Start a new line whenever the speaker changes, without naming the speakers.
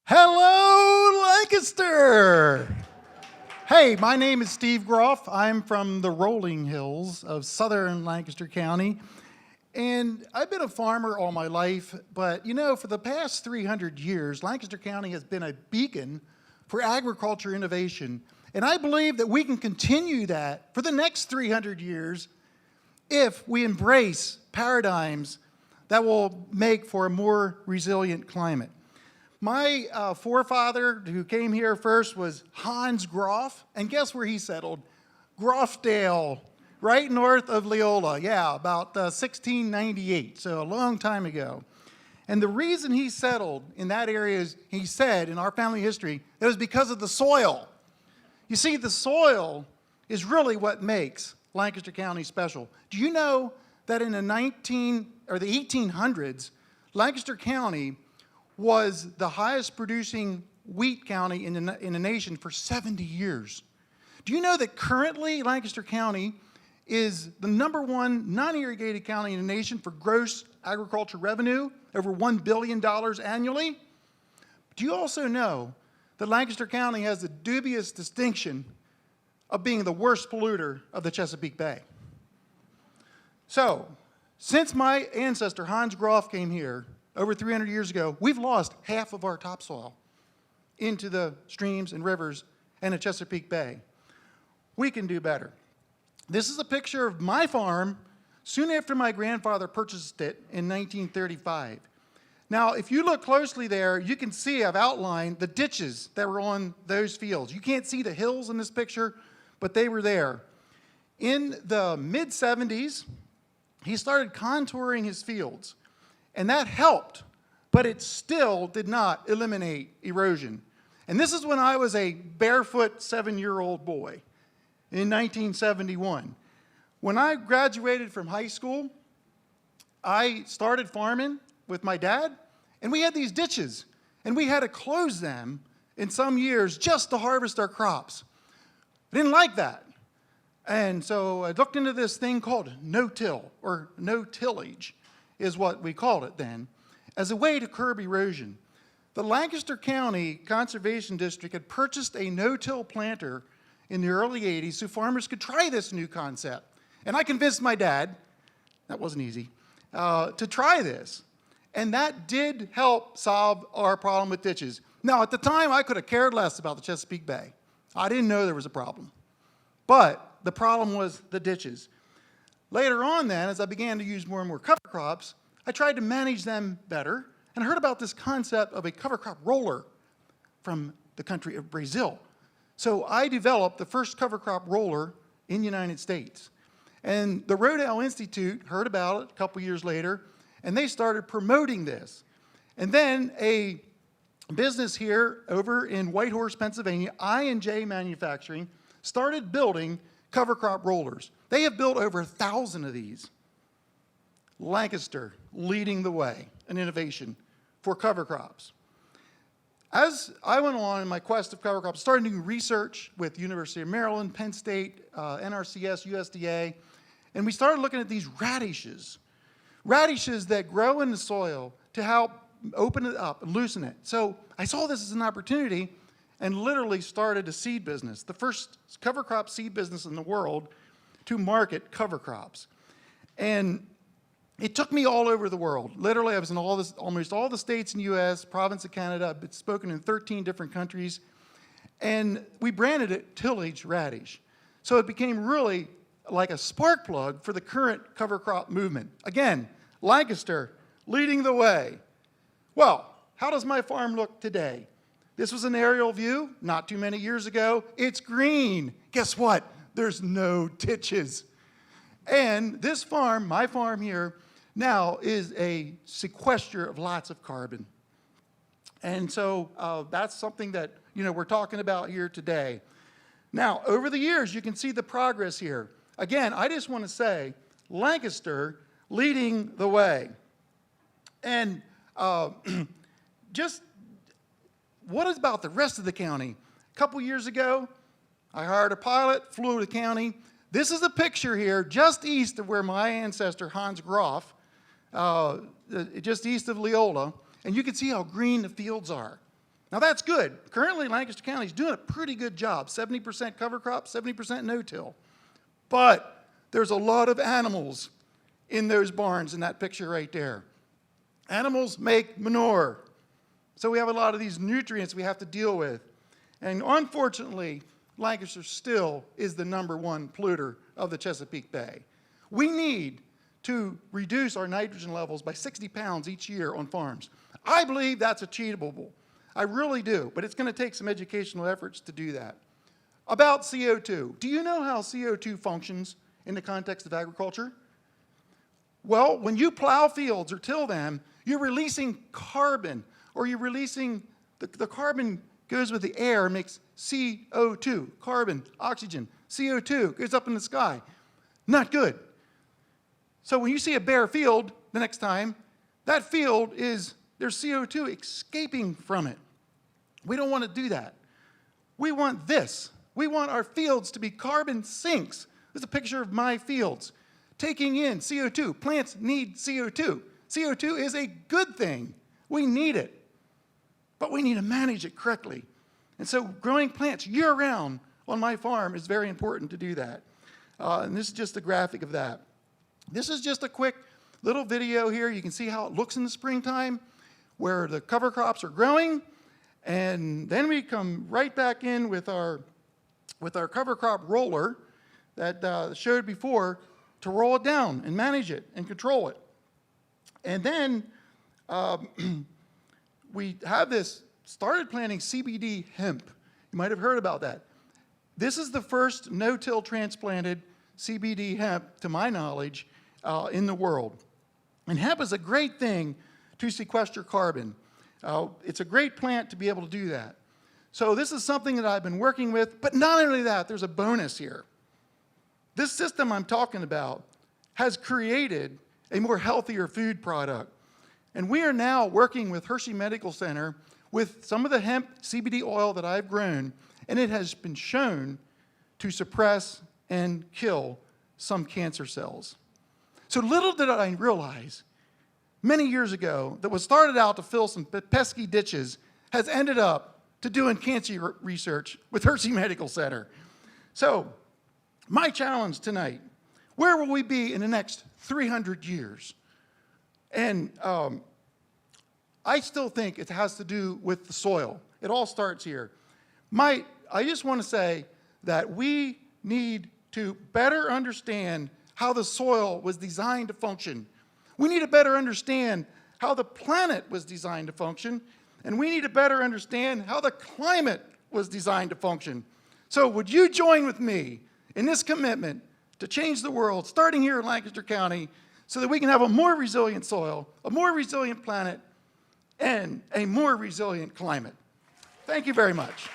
Hello, Lancaster! Hey, my name is Steve Groff. I'm from the rolling hills of southern Lancaster County. And I've been a farmer all my life, but you know, for the past 300 years, Lancaster County has been a beacon for agriculture innovation. And I believe that we can continue that for the next 300 years if we embrace paradigms that will make for a more resilient climate. My forefather who came here first was Hans Groff, and guess where he settled? Groffdale, right north of Leola, yeah, about 1698, so a long time ago. And the reason he settled in that area is, he said, in our family history, it was because of the soil. You see, the soil is really what makes Lancaster County special. Do you know that in the 1800s, Lancaster County was the highest producing wheat county in the nation for 70 years. Do you know that currently Lancaster County is the #1 non-irrigated county in the nation for gross agriculture revenue, over $1 billion annually? Do you also know that Lancaster County has the dubious distinction of being the worst polluter of the Chesapeake Bay? So, since my ancestor Hans Groff came here, over 300 years ago, we've lost half of our topsoil into the streams and rivers and the Chesapeake Bay. We can do better. This is a picture of my farm soon after my grandfather purchased it in 1935. Now, if you look closely there, you can see I've outlined the ditches that were on those fields. You can't see the hills in this picture, but they were there. In the mid-70s, he started contouring his fields. And that helped, but it still did not eliminate erosion. And this is when I was a barefoot 7-year-old boy in 1971. When I graduated from high school, I started farming with my dad, and we had these ditches, and we had to close them in some years just to harvest our crops. I didn't like that. And so I looked into this thing called no-till, or no-tillage, is what we called it then, as a way to curb erosion. The Lancaster County Conservation District had purchased a no-till planter in the early 80s so farmers could try this new concept. And I convinced my dad, that wasn't easy, to try this. And that did help solve our problem with ditches. Now, at the time, I could have cared less about the Chesapeake Bay. I didn't know there was a problem. But the problem was the ditches. Later on then, as I began to use more and more cover crops, I tried to manage them better, and I heard about this concept of a cover crop roller from the country of Brazil. So I developed the first cover crop roller in the United States. And the Rodale Institute heard about it a couple years later, and they started promoting this. And then a business here over in Whitehorse, Pennsylvania, I&J Manufacturing, started building cover crop rollers. They have built over 1,000 of these. Lancaster leading the way in innovation for cover crops. As I went on in my quest of cover crops, I started doing research with University of Maryland, Penn State, NRCS, USDA, and we started looking at these radishes. Radishes that grow in the soil to help open it up and loosen it. So I saw this as an opportunity and literally started a seed business, the first cover crop seed business in the world to market cover crops. And it took me all over the world. Literally, I was in almost all the states in the US, province of Canada. I've spoken in 13 different countries. And we branded it tillage radish. So it became really like a spark plug for the current cover crop movement. Again, Lancaster leading the way. Well, how does my farm look today? This was an aerial view not too many years ago. It's green. Guess what? There's no ditches. And this farm, my farm here, now is a sequester of lots of carbon. And so that's something that we're talking about here today. Now, over the years, you can see the progress here. Again, I just want to say, Lancaster leading the way. And just what is about the rest of the county? A couple years ago, I hired a pilot, flew to the county. This is a picture here just east of where my ancestor Hans Groff, just east of Leola, and you can see how green the fields are. Now that's good. Currently, Lancaster County is doing a pretty good job, 70% cover crop, 70% no-till. But there's a lot of animals in those barns in that picture right there. Animals make manure. So we have a lot of these nutrients we have to deal with. And unfortunately, Lancaster still is the #1 polluter of the Chesapeake Bay. We need to reduce our nitrogen levels by 60 pounds each year on farms. I believe that's achievable. I really do, but it's going to take some educational efforts to do that. About CO2. Do you know how CO2 functions in the context of agriculture? Well, when you plow fields or till them, you're releasing carbon, or you're releasing, the carbon goes with the air and makes CO2, carbon, oxygen. CO2 goes up in the sky. Not good. So when you see a bare field the next time, that field there's CO2 escaping from it. We don't want to do that. We want this. We want our fields to be carbon sinks. This is a picture of my fields. Taking in CO2. Plants need CO2. CO2 is a good thing. We need it. But we need to manage it correctly. And so growing plants year-round on my farm is very important to do that. And this is just a graphic of that. This is just a quick little video here. You can see how it looks in the springtime, where the cover crops are growing. And then we come right back in with our cover crop roller that showed before to roll it down and manage it and control it. And then we have started planting CBD hemp. You might have heard about that. This is the first no-till transplanted CBD hemp, to my knowledge, in the world. And hemp is a great thing to sequester carbon. It's a great plant to be able to do that. So this is something that I've been working with, but not only that, there's a bonus here. This system I'm talking about has created a more healthier food product. And we are now working with Hershey Medical Center with some of the hemp CBD oil that I've grown, and it has been shown to suppress and kill some cancer cells. So little did I realize, many years ago, that what started out to fill some pesky ditches has ended up to doing cancer research with Hershey Medical Center. So my challenge tonight, where will we be in the next 300 years? And I still think it has to do with the soil. It all starts here. I just want to say that we need to better understand how the soil was designed to function. We need to better understand how the planet was designed to function, and we need to better understand how the climate was designed to function. So would you join with me in this commitment to change the world, starting here in Lancaster County, so that we can have a more resilient soil, a more resilient planet, and a more resilient climate? Thank you very much.